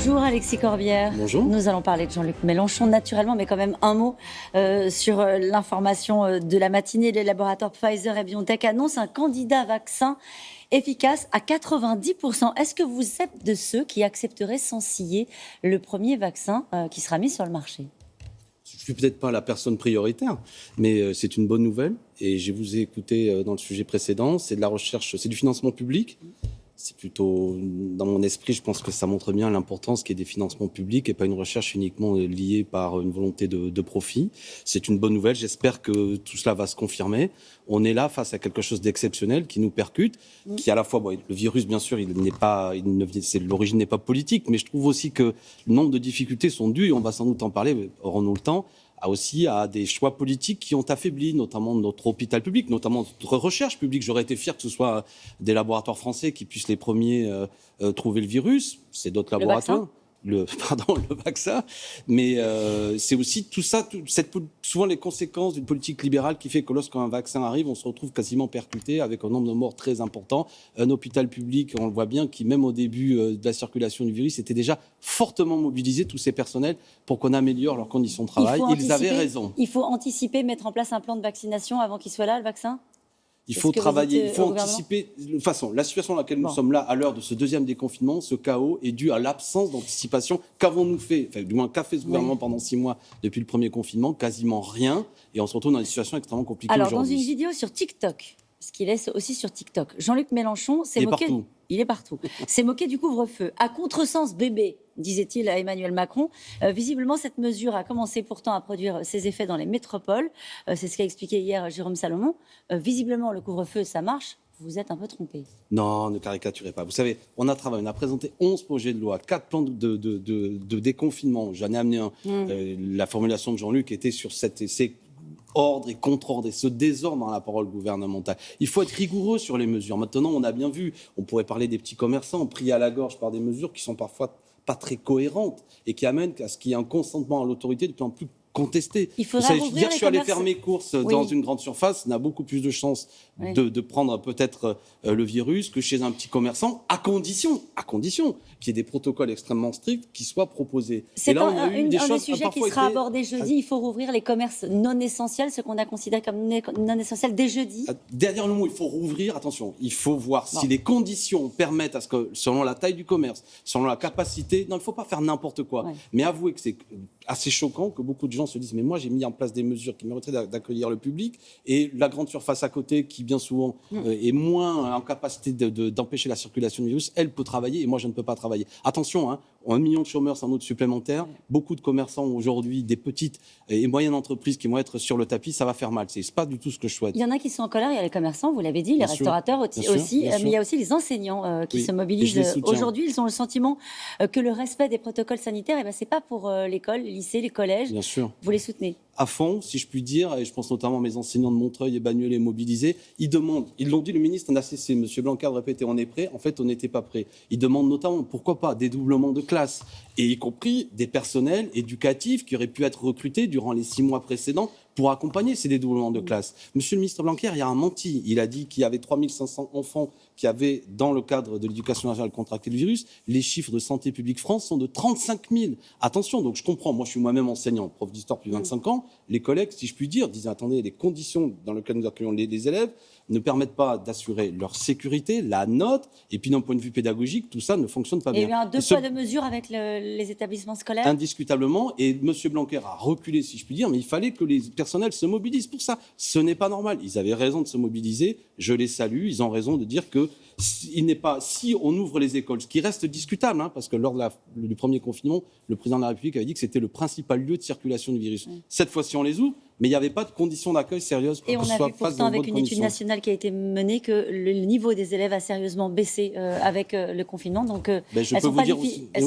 Bonjour Alexis Corbière. Bonjour. Nous allons parler de Jean-Luc Mélenchon naturellement, mais quand même un mot sur l'information de la matinée. Les laboratoires Pfizer et BioNTech annoncent un candidat vaccin efficace à 90%. Est-ce que vous êtes de ceux qui accepteraient sans ciller le premier vaccin qui sera mis sur le marché ? Je ne suis peut-être pas la personne prioritaire, mais c'est une bonne nouvelle. Et je vous ai écouté dans le sujet précédent, c'est de la recherche, c'est du financement public. C'est plutôt, dans mon esprit, je pense que ça montre bien l'importance qu'il y ait des financements publics et pas une recherche uniquement liée par une volonté de profit. C'est une bonne nouvelle. J'espère que tout cela va se confirmer. On est là face à quelque chose d'exceptionnel qui nous percute, qui à la fois, bon, le virus, bien sûr, l'origine n'est pas politique, mais je trouve aussi que le nombre de difficultés sont dues, et on va sans doute en parler, aurons-nous le temps, à des choix politiques qui ont affaibli notamment notre hôpital public, notamment notre recherche publique. J'aurais été fier que ce soit des laboratoires français qui puissent les premiers trouver le virus. C'est d'autres laboratoires. Le vaccin. Mais c'est aussi tout ça, souvent les conséquences d'une politique libérale qui fait que lorsqu'un vaccin arrive, on se retrouve quasiment percuté avec un nombre de morts très important. Un hôpital public, on le voit bien, qui même au début de la circulation du virus, était déjà fortement mobilisé, tous ces personnels, pour qu'on améliore leurs conditions de travail. Ils avaient raison. Il faut anticiper, mettre en place un plan de vaccination avant qu'il soit là, le vaccin ? Il faut travailler, il faut anticiper. De toute façon, la situation dans laquelle nous sommes là, à l'heure de ce deuxième déconfinement, ce chaos est dû à l'absence d'anticipation. Qu'avons-nous fait ? Enfin, du moins, qu'a fait ce gouvernement pendant 6 mois depuis le premier confinement ? Quasiment rien. Et on se retrouve dans une situation extrêmement compliquée aujourd'hui. Alors, dans une vidéo sur TikTok, ce qu'il est aussi sur TikTok, Jean-Luc Mélenchon s'est moqué. Il est partout. S'est moqué du couvre-feu. À contresens bébé, disait-il à Emmanuel Macron. Visiblement, cette mesure a commencé pourtant à produire ses effets dans les métropoles. C'est ce qu'a expliqué hier Jérôme Salomon. Visiblement, le couvre-feu, ça marche. Vous vous êtes un peu trompé. Non, ne caricaturez pas. Vous savez, on a travaillé, on a présenté 11 projets de loi, 4 plans de déconfinement. J'en ai amené un. La formulation de Jean-Luc était sur ces ordre et contre-ordre et ce désordre dans la parole gouvernementale. Il faut être rigoureux sur les mesures. Maintenant, on a bien vu, on pourrait parler des petits commerçants pris à la gorge par des mesures qui sont parfois pas très cohérentes et qui amènent à ce qu'il y ait un consentement à l'autorité de plus en plus contesté. Il faudra dire que je suis allé faire mes courses dans une grande surface n'a beaucoup plus de chances de prendre peut-être le virus que chez un petit commerçant, à condition qu'il y ait des protocoles extrêmement stricts qui soient proposés. C'est un des sujets qui sera abordé jeudi. Il faut rouvrir les commerces non essentiels, ce qu'on a considéré comme non essentiels dès jeudi. Derrière le mot, il faut rouvrir. Attention, il faut voir si les conditions permettent à ce que, selon la taille du commerce, selon la capacité, non, il ne faut pas faire n'importe quoi. Mais avouez que c'est assez choquant que beaucoup de gens se disent mais moi j'ai mis en place des mesures qui mériteraient d'accueillir le public et la grande surface à côté qui bien souvent est moins en capacité d'empêcher la circulation du virus, elle peut travailler et moi je ne peux pas travailler. Attention, 1 million de chômeurs sans doute supplémentaires, beaucoup de commerçants aujourd'hui, des petites et moyennes entreprises qui vont être sur le tapis, ça va faire mal. C'est pas du tout ce que je souhaite. Il y en a qui sont en colère, il y a les commerçants, vous l'avez dit, les restaurateurs aussi, mais il y a aussi les enseignants qui se mobilisent. Aujourd'hui, ils ont le sentiment que le respect des protocoles sanitaires, c'est pas pour l'école, les lycées, les collèges. Bien sûr. Vous les soutenez ? À fond, si je puis dire, et je pense notamment à mes enseignants de Montreuil et Bagnolet mobilisés, ils l'ont dit, le ministre n'a cessé, M. Blanquer de répéter, on est prêt, en fait on n'était pas prêt. Ils demandent notamment, pourquoi pas, des doublements de classes, et y compris des personnels éducatifs qui auraient pu être recrutés durant les 6 mois précédents pour accompagner ces dédoublements de classe. Monsieur le ministre Blanquer, il a menti. Il a dit qu'il y avait 3500 enfants qui avaient, dans le cadre de l'éducation nationale, contracté le virus. Les chiffres de Santé publique France sont de 35 000. Attention, donc je comprends. Moi, je suis moi-même enseignant, prof d'histoire depuis 25 ans. Les collègues, si je puis dire, disaient, attendez, les conditions dans lesquelles nous accueillons les élèves ne permettent pas d'assurer leur sécurité, la note, et puis d'un point de vue pédagogique, tout ça ne fonctionne pas bien. Il y a eu un 2 poids 2 mesures avec les établissements scolaires ? Indiscutablement, et M. Blanquer a reculé, si je puis dire, mais il fallait que les personnels se mobilisent pour ça. Ce n'est pas normal. Ils avaient raison de se mobiliser, je les salue, ils ont raison de dire que si on ouvre les écoles, ce qui reste discutable, parce que lors du premier confinement, le président de la République avait dit que c'était le principal lieu de circulation du virus. Cette fois-ci, on les ouvre, mais il n'y avait pas de conditions d'accueil sérieuses. Et on a vu pourtant avec une étude nationale qui a été menée que le niveau des élèves a sérieusement baissé avec le confinement. Donc elles sont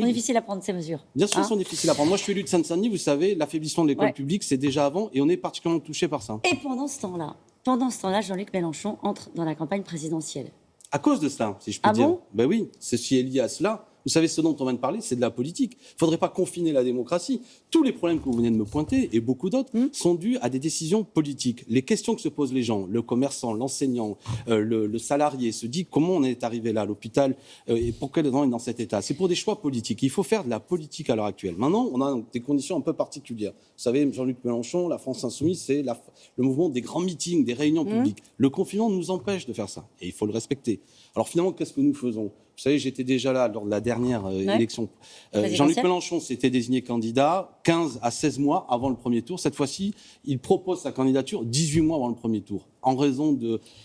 difficiles à prendre, ces mesures. Bien sûr, elles sont difficiles à prendre. Moi, je suis élu de Seine-Saint-Denis, vous savez, l'affaiblissement de l'école publique, c'est déjà avant, et on est particulièrement touché par ça. Et pendant ce temps-là, Jean-Luc Mélenchon entre dans la campagne présidentielle. À cause de cela, si je puis dire. Bon ? Ben oui, ceci est lié à cela. Vous savez, ce dont on vient de parler, c'est de la politique. Il ne faudrait pas confiner la démocratie. Tous les problèmes que vous venez de me pointer, et beaucoup d'autres, sont dus à des décisions politiques. Les questions que se posent les gens, le commerçant, l'enseignant, le salarié, se dit comment on est arrivé là, à l'hôpital, et pourquoi les gens sont dans cet état. C'est pour des choix politiques. Il faut faire de la politique à l'heure actuelle. Maintenant, on a des conditions un peu particulières. Vous savez, Jean-Luc Mélenchon, la France Insoumise, c'est le mouvement des grands meetings, des réunions publiques. Le confinement nous empêche de faire ça, et il faut le respecter. Alors finalement, qu'est-ce que nous faisons ? Vous savez, j'étais déjà là lors de la dernière élection. Jean-Luc Mélenchon s'était désigné candidat 15 à 16 mois avant le premier tour. Cette fois-ci, il propose sa candidature 18 mois avant le premier tour. En raison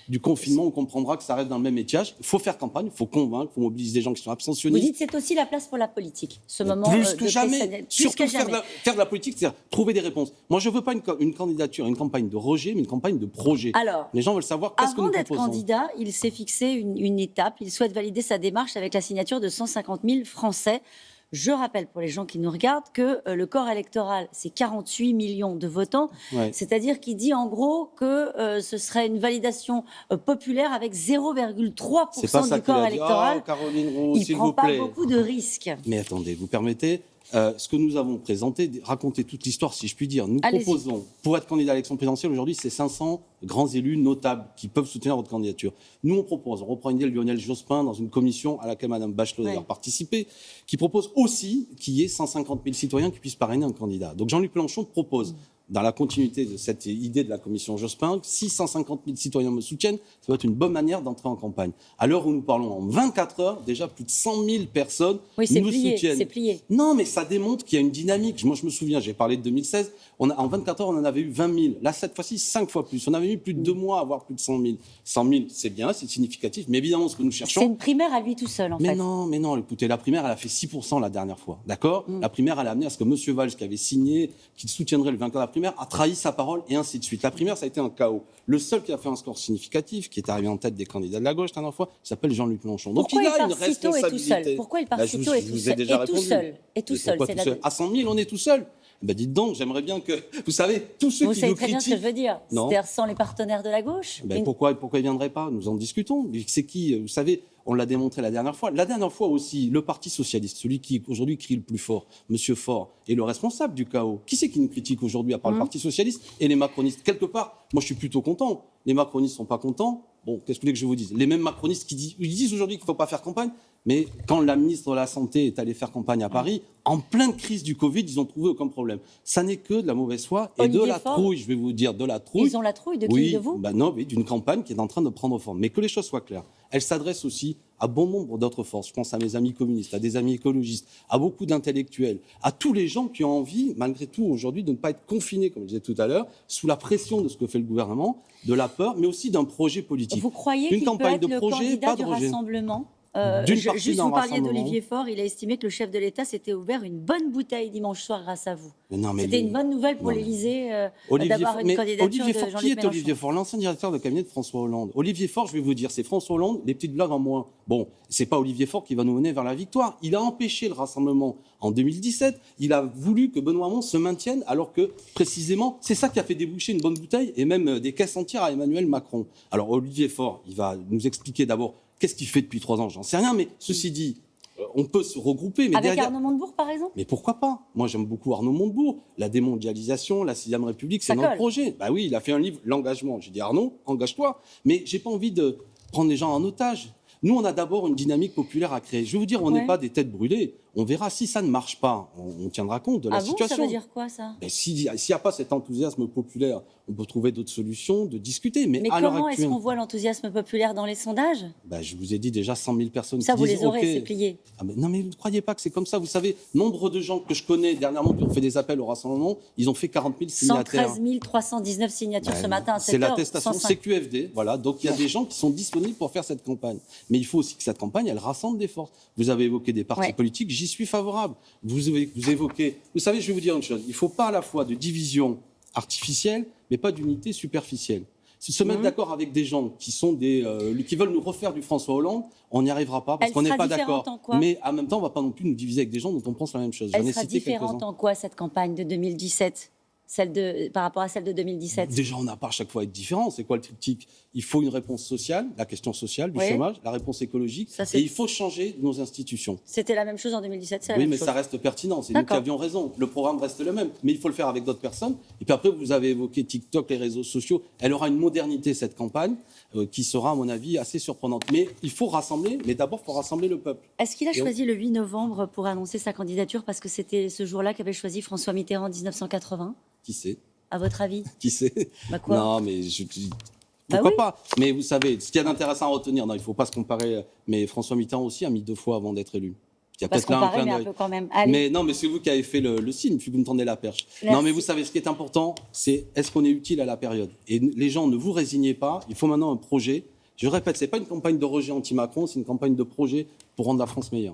du confinement, on comprendra que ça reste dans le même étiage. Il faut faire campagne, il faut convaincre, il faut mobiliser des gens qui sont abstentionnistes. Vous dites que c'est aussi la place pour la politique, ce moment plus que jamais. Surtout faire de la politique, c'est-à-dire trouver des réponses. Moi, je ne veux pas une candidature, une campagne de rejet, mais une campagne de projet. Alors, les gens veulent savoir qu'est-ce que nous proposons. Avant d'être candidat, il s'est fixé une étape. Il souhaite valider sa démarche avec la signature de 150 000 Français. Je rappelle pour les gens qui nous regardent que le corps électoral, c'est 48 millions de votants. Ouais. C'est-à-dire qu'il dit en gros que ce serait une validation populaire avec 0,3% du corps électoral. Caroline Roux, il ne prend pas beaucoup de risques. Mais attendez, vous permettez ce que nous avons présenté, raconter toute l'histoire, si je puis dire. Nous proposons, pour être candidat à l'élection présidentielle, aujourd'hui, c'est 500 grands élus notables qui peuvent soutenir votre candidature. Nous, on reprend une idée de Lionel Jospin dans une commission à laquelle Mme Bachelot a participé, qui propose aussi qu'il y ait 150 000 citoyens qui puissent parrainer un candidat. Donc Jean-Luc Mélenchon propose, dans la continuité de cette idée de la commission Jospin, si 150 000 citoyens me soutiennent, ça va être une bonne manière d'entrer en campagne. À l'heure où nous parlons, en 24 heures, déjà plus de 100 000 personnes nous soutiennent. C'est plié. Non, mais ça démontre qu'il y a une dynamique. Moi, je me souviens, j'ai parlé de 2016, en 24 heures, on en avait eu 20 000. Là, cette fois-ci, 5 fois plus. On avait mis plus de 2 mois à avoir plus de 100 000. 100 000, c'est bien, c'est significatif, mais évidemment, ce que nous cherchons... C'est une primaire à lui tout seul, en fait. Mais non, écoutez, la primaire, elle a fait 6% la dernière fois, d'accord ? La primaire, elle a amené à ce que M. Valls, qui avait signé, qu'il soutiendrait le vainqueur de la primaire, a trahi sa parole, et ainsi de suite. La primaire, ça a été un chaos. Le seul qui a fait un score significatif, qui est arrivé en tête des candidats de la gauche la dernière fois, s'appelle Jean-Luc Mélenchon. Donc il a une responsabilité. Pourquoi il part si tôt et tout seul ? Et tout seul. À 100 000, on est tout seul. Dites donc, j'aimerais bien que... Vous savez, tous ceux qui nous critiquent... Vous savez très bien ce que je veux dire. C'est-à-dire sans les partenaires de la gauche. Pourquoi ils ne viendraient pas ? Nous en discutons. C'est qui ? Vous savez, on l'a démontré la dernière fois. La dernière fois aussi, le Parti socialiste, celui qui aujourd'hui crie le plus fort, M. Faure, est le responsable du chaos. Qui c'est qui nous critique aujourd'hui, à part le Parti socialiste et les macronistes ? Quelque part, moi je suis plutôt content. Les macronistes ne sont pas contents. Bon, qu'est-ce que vous voulez que je vous dise ? Les mêmes macronistes qui disent aujourd'hui qu'il ne faut pas faire campagne, mais quand la ministre de la Santé est allée faire campagne à Paris, en pleine crise du Covid, ils n'ont trouvé aucun problème. Ça n'est que de la mauvaise foi et de la trouille, je vais vous dire, de la trouille. Ils ont la trouille de qui, de vous ? Non, mais d'une campagne qui est en train de prendre forme. Mais que les choses soient claires. Elle s'adresse aussi à bon nombre d'autres forces. Je pense à mes amis communistes, à des amis écologistes, à beaucoup d'intellectuels, à tous les gens qui ont envie, malgré tout, aujourd'hui, de ne pas être confinés, comme je disais tout à l'heure, sous la pression de ce que fait le gouvernement, de la peur, mais aussi d'un projet politique. Vous croyez qu'il peut être le candidat du Rassemblement ? Juste, vous parliez d'Olivier Faure, il a estimé que le chef de l'État s'était ouvert une bonne bouteille dimanche soir grâce à vous. C'était une bonne nouvelle pour l'Élysée d'avoir une candidature de Jean-Luc Mélenchon. Qui est Olivier Faure ? L'ancien directeur de cabinet de François Hollande. Olivier Faure, je vais vous dire, c'est François Hollande, les petites blagues en moins. Bon, c'est pas Olivier Faure qui va nous mener vers la victoire. Il a empêché le Rassemblement en 2017. Il a voulu que Benoît Hamon se maintienne, alors que, précisément, c'est ça qui a fait déboucher une bonne bouteille et même des caisses entières à Emmanuel Macron. Alors, Olivier Faure, il va nous expliquer d'abord qu'est-ce qu'il fait depuis 3 ans, j'en sais rien, mais ceci dit, on peut se regrouper. Mais avec Arnaud Montebourg, par exemple ? Mais pourquoi pas ? Moi, j'aime beaucoup Arnaud Montebourg. La démondialisation, la 6e République, c'est notre projet. Oui, il a fait un livre, L'engagement. J'ai dit, Arnaud, engage-toi. Mais j'ai pas envie de prendre les gens en otage. Nous, on a d'abord une dynamique populaire à créer. Je vais vous dire, on n'est pas des têtes brûlées. On verra si ça ne marche pas. On tiendra compte de la situation. Ça veut dire quoi, ça ? S'il n'y a pas cet enthousiasme populaire, on peut trouver d'autres solutions, de discuter. Mais à comment est-ce qu'on voit l'enthousiasme populaire dans les sondages ? Je vous ai dit déjà 100 000 personnes ça, qui disent « Ça, vous les aurez, c'est plié. » Non, mais vous ne croyez pas que c'est comme ça. Vous savez, nombre de gens que je connais dernièrement qui ont fait des appels au Rassemblement, ils ont fait 40 000 signataires. 113 319 signatures ce matin à 7h. C'est l'attestation CQFD. Voilà. Donc, il y a des gens qui sont disponibles pour faire cette campagne. Mais il faut aussi que cette campagne, elle rassemble des forces. Vous avez évoqué des partis politiques, j'y suis favorable. Vous évoquez... Vous savez, je vais vous dire une chose. Il ne faut pas à la fois de division artificielle, mais pas d'unité superficielle. Se mettre d'accord avec des gens qui sont qui veulent nous refaire du François Hollande, on n'y arrivera pas parce qu'on n'est pas d'accord. Mais en même temps, on ne va pas non plus nous diviser avec des gens dont on pense la même chose. Elle sera différente en quoi, cette campagne de 2017 ? par rapport à celle de 2017? Déjà, on n'a pas à chaque fois à être différent. C'est quoi le triptyque? Il faut une réponse sociale, la question sociale du chômage, la réponse écologique, et il faut changer nos institutions. C'était la même chose en 2017, c'est la Oui, même mais chose. ça reste pertinent. C'est nous qui avions raison. Le programme reste le même, mais il faut le faire avec d'autres personnes. Et puis après, vous avez évoqué TikTok, les réseaux sociaux. Elle aura une modernité, cette campagne, qui sera, à mon avis, assez surprenante. Mais il faut rassembler, mais d'abord, il faut rassembler le peuple. Est-ce qu'il a choisi le 8 novembre pour annoncer sa candidature parce que c'était ce jour-là qu'avait choisi François Mitterrand en 1980? Qui sait? À votre avis? Qui sait? Quoi? Non, mais pourquoi pas? Mais vous savez, ce qu'il y a d'intéressant à retenir, non, il ne faut pas se comparer, mais François Mitterrand aussi a mis 2 fois avant d'être élu. Il y a peut-être là un clin d'œil. Quand même. Allez. Mais non, mais c'est vous qui avez fait le signe, puis vous me tendez la perche. Merci. Non, mais vous savez, ce qui est important, c'est est-ce qu'on est utile à la période? Et les gens, ne vous résignez pas, il faut maintenant un projet. Je répète, ce n'est pas une campagne de rejet anti-Macron, c'est une campagne de projet pour rendre la France meilleure.